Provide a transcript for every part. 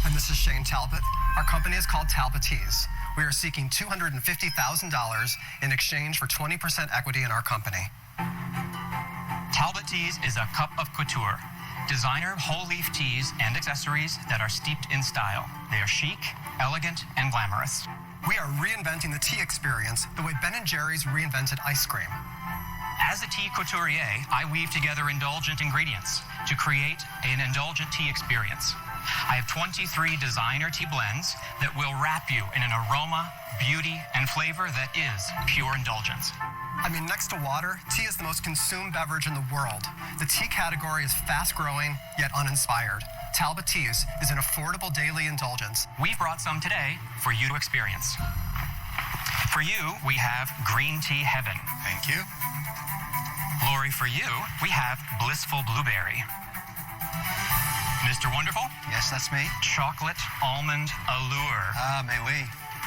and this is Shane Talbot. Our company is called Talbot Teas. We are seeking $250,000 in exchange for 20% equity in our company. Talbot Teas is a cup of couture. Designer whole leaf teas and accessories that are steeped in style. They are chic, elegant, and glamorous. We are reinventing the tea experience the way Ben & Jerry's reinvented ice cream. As a tea couturier, I weave together indulgent ingredients to create an indulgent tea experience. I have 23 designer tea blends that will wrap you in an aroma, beauty, and flavor that is pure indulgence. I mean, next to water, tea is the most consumed beverage in the world. The tea category is fast-growing, yet uninspired. Talbot Teas is an affordable daily indulgence. We've brought some today for you to experience. For you, we have green tea heaven. Thank you. Lori, for you, we have blissful blueberry. Mr. Wonderful? Yes, that's me. Chocolate almond allure. Ah, may we?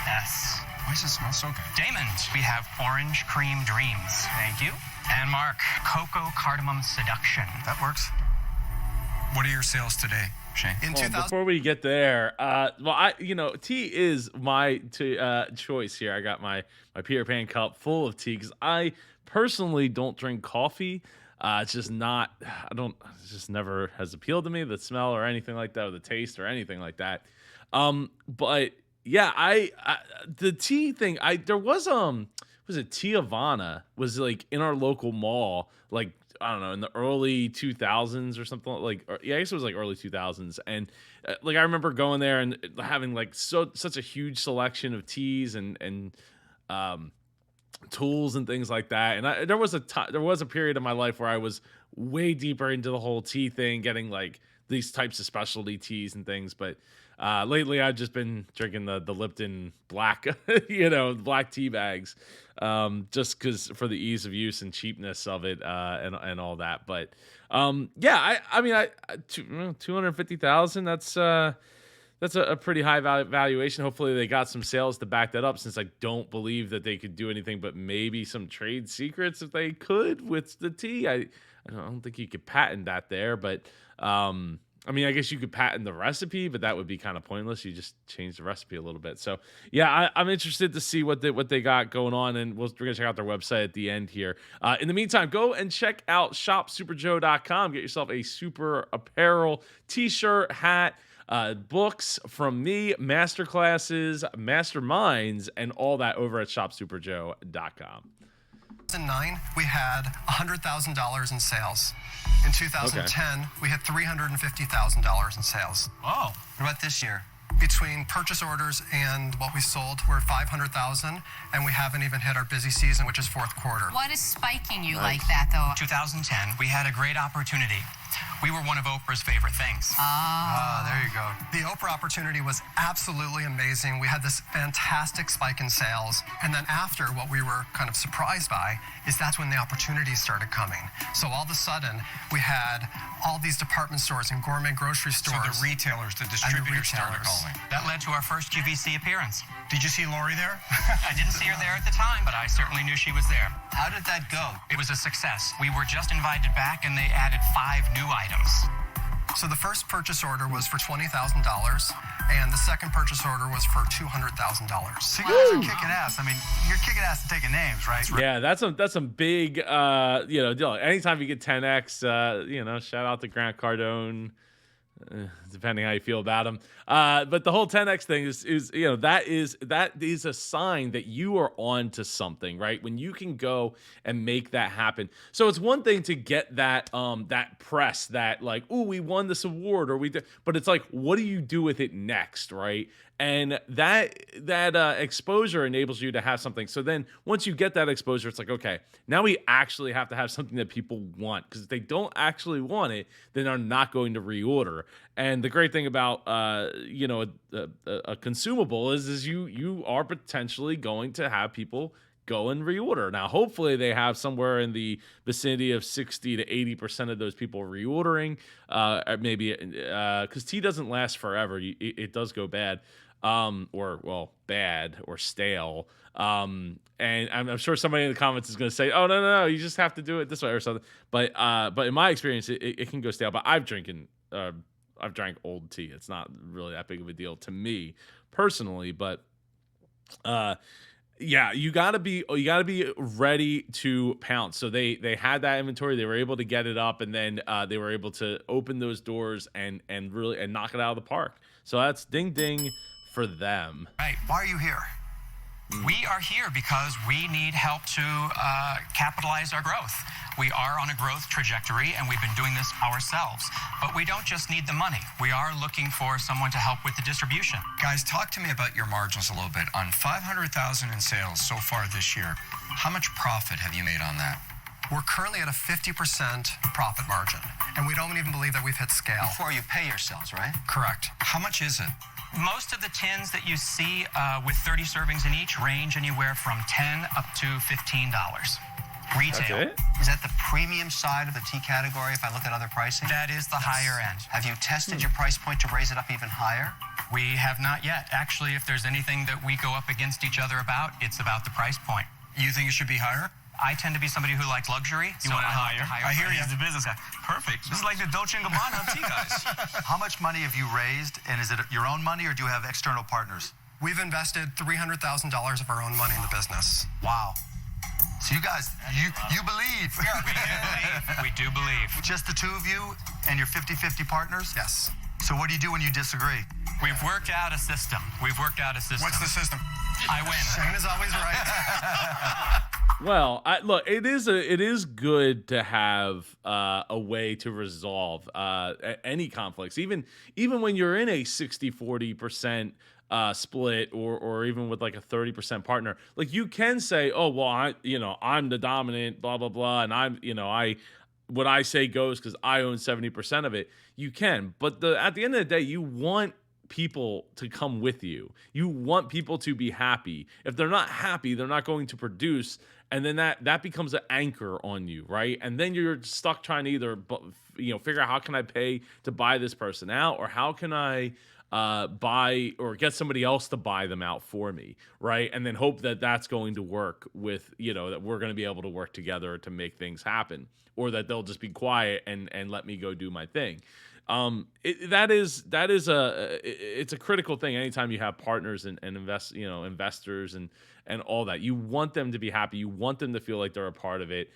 Yes. Why does it smell so good? Damon, we have orange cream dreams. Thank you. And Mark, cocoa cardamom seduction. That works. What are your sales today, Shane? In Well, 2000, before we get there, tea is my choice here. I got my Peter Pan cup full of tea because I personally don't drink coffee. It's just not. It just never has appealed to me. The smell or anything like that, or the taste or anything like that. But yeah, the tea thing. There was it Tiavana was like in our local mall, like I don't know, in the early 2000s or something I guess it was like early 2000s. And like I remember going there and having like such a huge selection of teas and tools and things like that. And there was a period of my life where I was way deeper into the whole tea thing, getting like these types of specialty teas and things. But lately I've just been drinking the Lipton black, black tea bags, just because for the ease of use and cheapness of it, and all that. But I mean, 250,000. That's a pretty high valuation. Hopefully they got some sales to back that up, since I don't believe that they could do anything but maybe some trade secrets if they could with the tea. I don't think you could patent that there, but I mean, I guess you could patent the recipe, but that would be kind of pointless. You just change the recipe a little bit. So yeah, I'm interested to see what they got going on, and we're gonna check out their website at the end here. In the meantime, go and check out shopsuperjoe.com. Get yourself a super apparel, t-shirt, hat, books from me, masterclasses, masterminds, and all that over at shopsuperjoe.com. 2009, we had $100,000 in sales. In 2010, we had $350,000 in sales. Whoa. What about this year? Between purchase orders and what we sold, we're at $500,000, and we haven't even hit our busy season, which is fourth quarter. What is spiking you like that, though? 2010, we had a great opportunity. We were one of Oprah's favorite things. There you go. The Oprah opportunity was absolutely amazing. We had this fantastic spike in sales. And then after, what we were kind of surprised by is that's when the opportunities started coming. So all of a sudden, we had all these department stores and gourmet grocery So stores. the retailers, the distributors started retailers. calling. That led to our first QVC appearance. Did you see Lori there? I didn't see her there at the time, but I certainly knew she was there. How did that go? It was a success. We were just invited back, and they added 5 new items. So the first purchase order was for $20,000, and the second purchase order was for $200,000. So you guys are kicking ass. I mean, you're kicking ass and taking names, right? Yeah, that's some big deal. Anytime you get 10x, shout out to Grant Cardone. Depending how you feel about him, but the whole 10x thing is that is a sign that you are on to something, right? When you can go and make that happen. So it's one thing to get that that press, that like, oh, we won this award, or we did, but it's like, what do you do with it next, right? And that exposure enables you to have something. So then once you get that exposure, it's like, okay, now we actually have to have something that people want, because if they don't actually want it, then they're not going to reorder. And the great thing about a consumable is you are potentially going to have people go and reorder. Now, hopefully they have somewhere in the vicinity of 60 to 80% of those people reordering, maybe because tea doesn't last forever. It does go bad. Bad or stale. And I'm sure somebody in the comments is going to say, "Oh no, you just have to do it this way or something." But in my experience, it can go stale. But I've drinking I've drank old tea. It's not really that big of a deal to me personally, but yeah, you gotta be ready to pounce. So they had that inventory, they were able to get it up, and then they were able to open those doors and really knock it out of the park. So that's ding ding for them. Right. Why are you here? We are here because we need help to capitalize our growth. We are on a growth trajectory, and we've been doing this ourselves. But we don't just need the money. We are looking for someone to help with the distribution. Guys, talk to me about your margins a little bit. On 500,000 in sales so far this year, how much profit have you made on that? We're currently at a 50% profit margin, and we don't even believe that we've hit scale. Before you pay yourselves, right? Correct. How much is it? Most of the tins that you see with 30 servings in each range anywhere from $10 up to $15. Retail. That's it? Is that the premium side of the tea category if I look at other pricing? That is the higher end. Have you tested your price point to raise it up even higher? We have not yet. Actually, if there's anything that we go up against each other about, it's about the price point. You think it should be higher? I tend to be somebody who likes luxury. You want it higher? I hear you. He's the business guy. Perfect. This is like the Dolce & Gabbana of tea guys. How much money have you raised, and is it your own money, or do you have external partners? We've invested $300,000 of our own money in the business. Wow. So you guys, you believe. We do believe. Just the two of you and your 50-50 partners? Yes. So what do you do when you disagree? We've worked out a system. What's the system? I win. Shane is always right. Well, look, it is good to have a way to resolve any conflicts, even when you're in a 60-40% split, or even with like a 30% partner. Like, you can say, oh well, I'm the dominant, blah blah blah, and what I say goes because I own 70% of it. You can, but at the end of the day, you want people to come with you. You want people to be happy. If they're not happy, they're not going to produce, and then that becomes an anchor on you, right? And then you're stuck trying to either figure out how can I pay to buy this person out, or how can I buy or get somebody else to buy them out for me, right? And then hope that that's going to work with, that we're going to be able to work together to make things happen, or that they'll just be quiet and let me go do my thing. It's a critical thing anytime you have partners and investors and all that. You want them to be happy. You want them to feel like they're a part of it.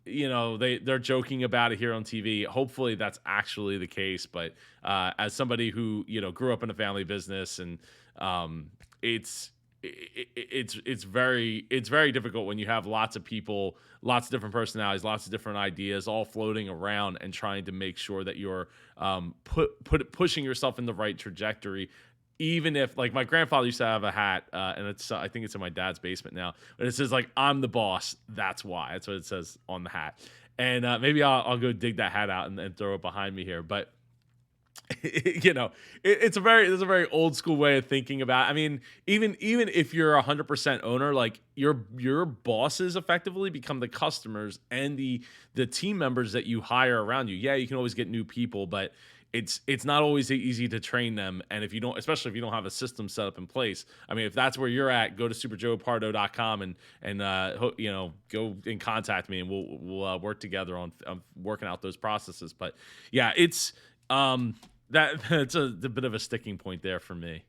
They're joking about it here on TV. Hopefully that's actually the case. But as somebody who grew up in a family business, and it's very difficult when you have lots of people, lots of different personalities, lots of different ideas all floating around, and trying to make sure that you're pushing yourself in the right trajectory. Even if, like, my grandfather used to have a hat, and I think it's in my dad's basement now, but it says, like, I'm the boss. That's why. That's what it says on the hat. And maybe I'll go dig that hat out and throw it behind me here. But it's a very old school way of thinking about it. I mean, even if you're 100% owner, like, your bosses effectively become the customers and the team members that you hire around you. Yeah, you can always get new people, but it's not always easy to train them. And especially if you don't have a system set up in place. I mean, if that's where you're at, go to superjoepardo.com and go and contact me, and we'll work together on working out those processes. But yeah, it's that's a bit of a sticking point there for me.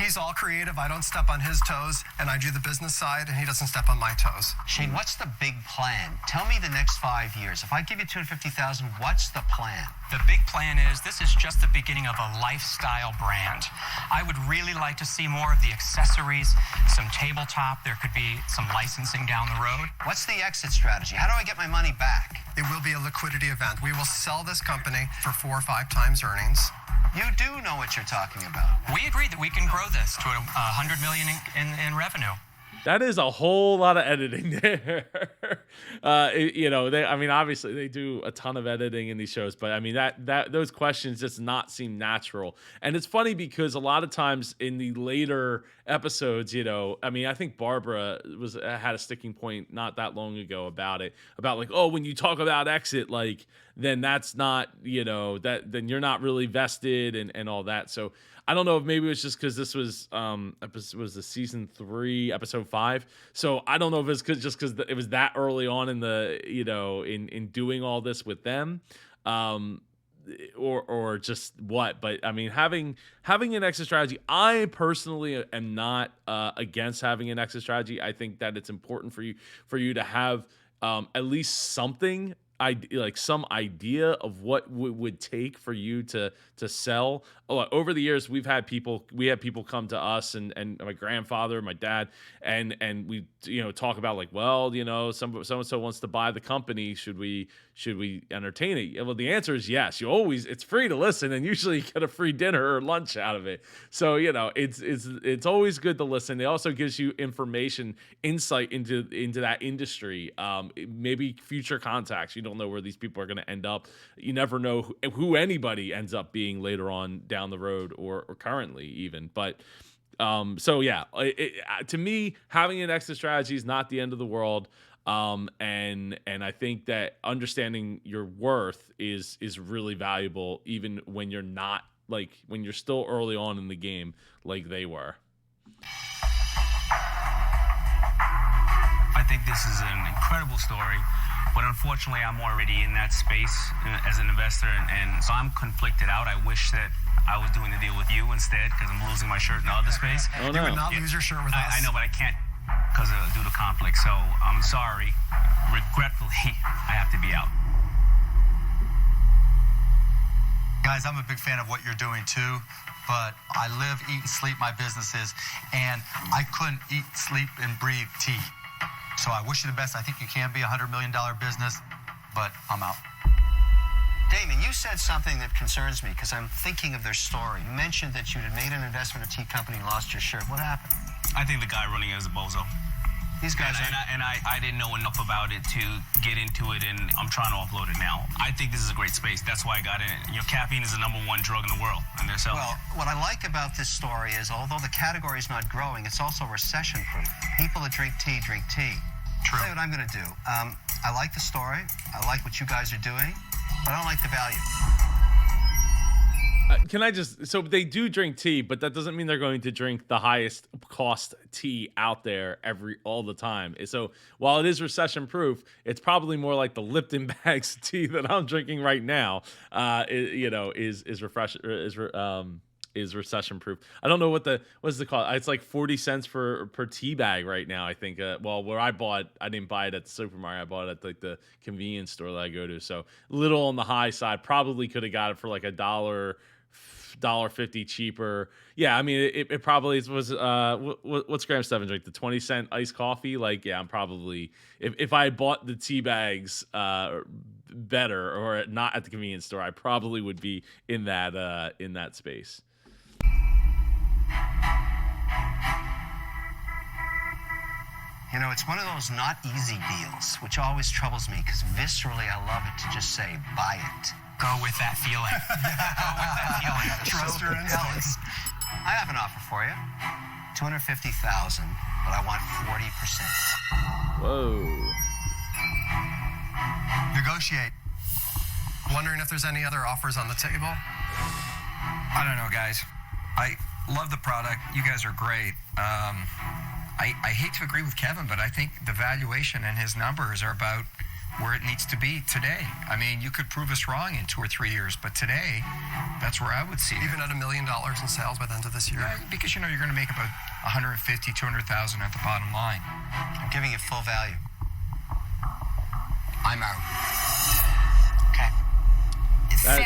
He's all creative. I don't step on his toes, and I do the business side, and he doesn't step on my toes. Shane, what's the big plan? Tell me the next 5 years. If I give you $250,000, what's the plan? The big plan is this is just the beginning of a lifestyle brand. I would really like to see more of the accessories, some tabletop. There could be some licensing down the road. What's the exit strategy? How do I get my money back? It will be a liquidity event. We will sell this company for 4 or 5 times earnings. You do know what you're talking about. We agree that we can grow this to $100 million in revenue. That is a whole lot of editing there. Obviously they do a ton of editing in these shows, but I mean that those questions just not seem natural. And it's funny because a lot of times in the later episodes, I think Barbara had a sticking point not that long ago about like, oh, when you talk about exit, like, then that's not, then you're not really vested and all that. So I don't know if maybe it was just because this was the season 3, episode 5. So I don't know if it's just because it was that early on in the in doing all this with them. or just what. But I mean, having an exit strategy, I personally am not against having an exit strategy. I think that it's important for you to have at least something, like some idea of what would take for you to sell. Over the years, we had people come to us, and my grandfather, my dad, and we talk about like, well, so and so wants to buy the company. Should we entertain it? Well, the answer is yes. It's free to listen, and usually you get a free dinner or lunch out of it. So it's always good to listen. It also gives you information, insight into that industry. Maybe future contacts. You don't know where these people are going to end up. You never know who anybody ends up being later on down the road or currently even. But so yeah, to me, having an exit strategy is not the end of the world. And I think that understanding your worth is really valuable, even when you're not, like, when you're still early on in the game like they were. I think this is an incredible story, but unfortunately I'm already in that space as an investor, and so I'm conflicted out. I wish that I was doing the deal with you instead, because I'm losing my shirt in the other space. Oh, no. You would not lose your shirt with us. I know, but I can't because due to conflict, so I'm sorry. Regretfully, I have to be out. Guys, I'm a big fan of what you're doing too, but I live, eat, and sleep my businesses, and I couldn't eat, sleep, and breathe tea. So I wish you the best. I think you can be a $100 million business, but I'm out. Damon, you said something that concerns me because I'm thinking of their story. You mentioned that you had made an investment in a tea company and lost your shirt. What happened? I think the guy running it is a bozo. These guys and I didn't know enough about it to get into it, and I'm trying to offload it now. I think this is a great space. That's why I got in it. Caffeine is the #1 drug in the world, and they're selling. Well, what I like about this story is, although the category is not growing, it's also recession-proof. People that drink tea drink tea. True. I'll tell you what I'm going to do. I like the story. I like what you guys are doing, but I don't like the value. So they do drink tea, but that doesn't mean they're going to drink the highest cost tea out there all the time. So while it is recession proof, it's probably more like the Lipton bags of tea that I'm drinking right now. Is recession proof. I don't know what's the cost. It's like 40 cents per tea bag right now, I think. Where I bought, I didn't buy it at the supermarket. I bought it at like the convenience store that I go to. So a little on the high side. Probably could have got it for like $1.50 cheaper. Yeah, I mean it probably was. What's Graham Stephan drink? The 20-cent iced coffee. Like, yeah, I'm probably, if I had bought the tea bags better or not at the convenience store, I probably would be in that space. It's one of those not easy deals, which always troubles me because viscerally I love it to just say, buy it. Go with that feeling. Go with that feeling. Trust your instincts. I have an offer for you. $250,000, but I want 40%. Whoa. Negotiate. Wondering if there's any other offers on the table? I don't know, guys. I love the product. You guys are great. I hate to agree with Kevin, but I think the valuation and his numbers are about where it needs to be today. I mean, you could prove us wrong in 2 or 3 years, but today, that's where I would see it. Even at $1 million in sales by the end of this year? Yeah, because you're going to make about $150,000, $200,000 at the bottom line. I'm giving it full value. I'm out. Okay.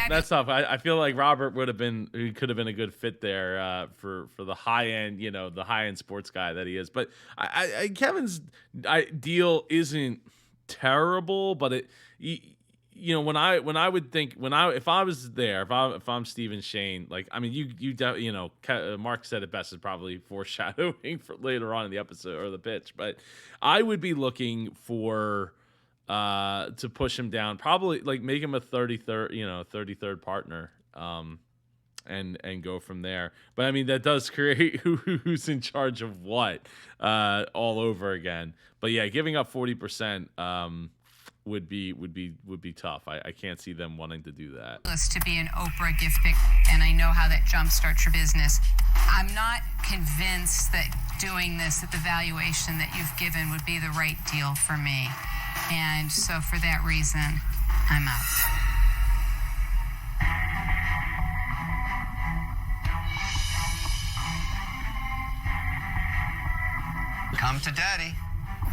That's tough. I feel like Robert could have been a good fit there for the high end, the high end sports guy that he is. But Kevin's deal isn't terrible, but if I'm Steve and Shane, like, I mean, Mark said it best, is probably foreshadowing for later on in the episode or the pitch, but I would be looking for to push him down, probably like make him a 33rd partner, and go from there. But I mean, that does create who's in charge of what all over again. But yeah, giving up 40% would be tough. I can't see them wanting to do that. To be an Oprah gift pick, and I know how that jumpstarts your business. I'm not convinced that doing this at the valuation that you've given would be the right deal for me. And so for that reason, I'm out. Come to Daddy.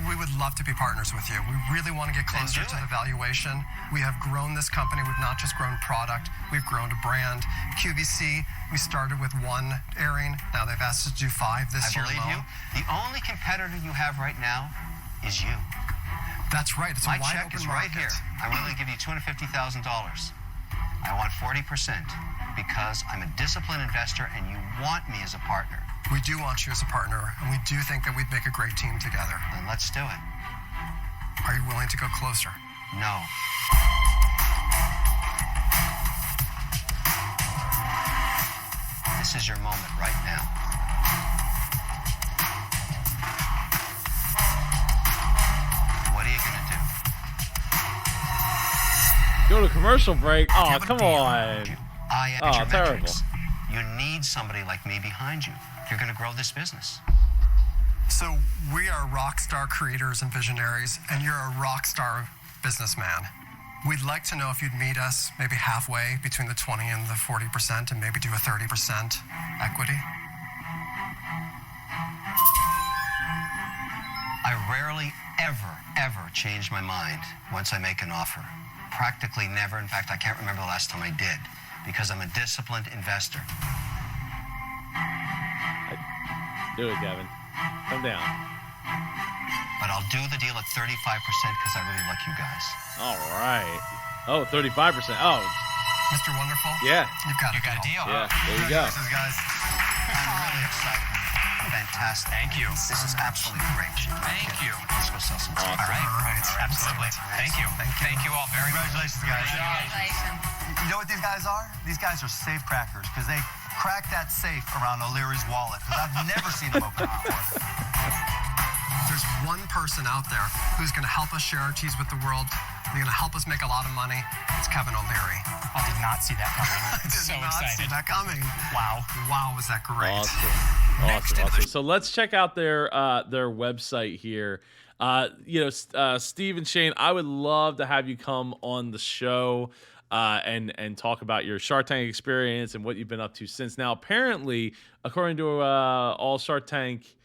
We would love to be partners with you. We really want to get closer to the valuation. We have grown this company. We've not just grown product, we've grown a brand. QVC, we started with 1 airing. Now they've asked us to do 5 this year I believe alone. you. The only competitor you have right now is you. That's right. It's My a wide check open is right market. here. I'm willing to give you $250,000. I want 40% because I'm a disciplined investor and you want me as a partner. We do want you as a partner, and we do think that we'd make a great team together. Then let's do it. Are you willing to go closer? No. This is your moment right now. What are you going to do? Go to commercial break. Oh, Kevin, come on. I am Oh, your terrible. metrics. You need somebody like me behind you. You're going to grow this business. So we are rock star creators and visionaries, and you're a rock star businessman. We'd like to know if you'd meet us maybe halfway between the 20 and the 40% and maybe do a 30% equity. I rarely, ever change my mind once I make an offer. Practically never. In fact, I can't remember the last time I did because I'm a disciplined investor. Do it, Kevin. Come down. But I'll do the deal at 35% because I really like you guys. All right. Oh, 35%. Oh, Mr. Wonderful, yeah. you've got a deal. Yeah, there you go. Congratulations, guys. I'm really excited. Fantastic. Thank you. This is absolutely great. Thank you. Let's go sell some tea. All right. All right. Absolutely. Thank you. Thank you all very much. Congratulations, guys. Congratulations. You know what these guys are? These guys are safe crackers because they cracked that safe around O'Leary's wallet because I've never seen them open it before. There's one person out there who's going to help us share our teas with the world. They're going to help us make a lot of money. It's Kevin O'Leary. I did not see that coming. I did So not see excited. that coming. Wow. Wow, was that great. Awesome. So let's check out their website here. Steve and Shane, I would love to have you come on the show and talk about your Shark Tank experience and what you've been up to since. Now, apparently, according to all Shark Tank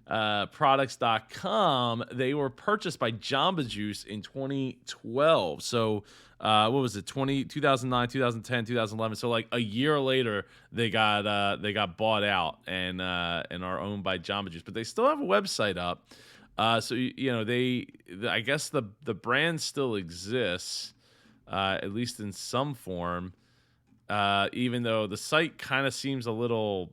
products.com, they were purchased by Jamba Juice in 2012. So what was it, 2009, 2010, 2011? So like a year later, they got bought out and are owned by Jamba Juice, but they still have a website up. So I guess the brand still exists, at least in some form, even though the site kind of seems a little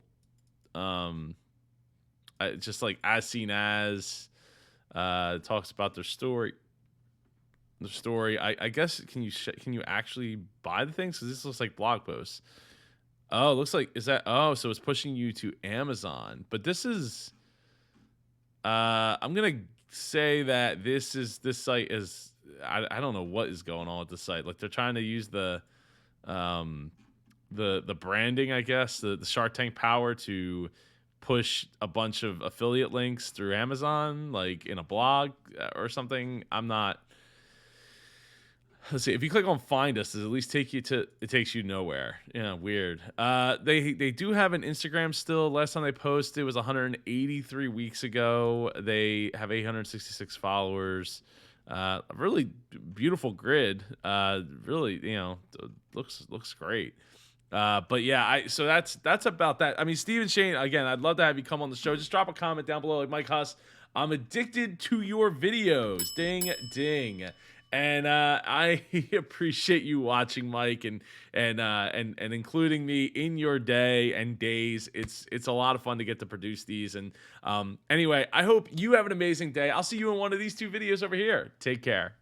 just like as seen as. Talks about their story. I guess can you actually buy the things? Because this looks like blog posts. Oh, it looks like so it's pushing you to Amazon. But this is I'm gonna say that this site is I don't know what is going on with the site. Like they're trying to use the branding, I guess, the Shark Tank power to push a bunch of affiliate links through Amazon, like in a blog or something. I'm not. Let's see. If you click on Find Us, does it at least take you to? It takes you nowhere. Yeah, weird. They do have an Instagram still. Last time they posted was 183 weeks ago. They have 866 followers. A really beautiful grid. Really, looks great. But yeah, so that's about that. I mean, Steve and Shane, again, I'd love to have you come on the show. Just drop a comment down below, like Mike Huss. I'm addicted to your videos. Ding, ding. And I appreciate you watching, Mike, and including me in your day and days. It's a lot of fun to get to produce these. And anyway, I hope you have an amazing day. I'll see you in one of these two videos over here. Take care.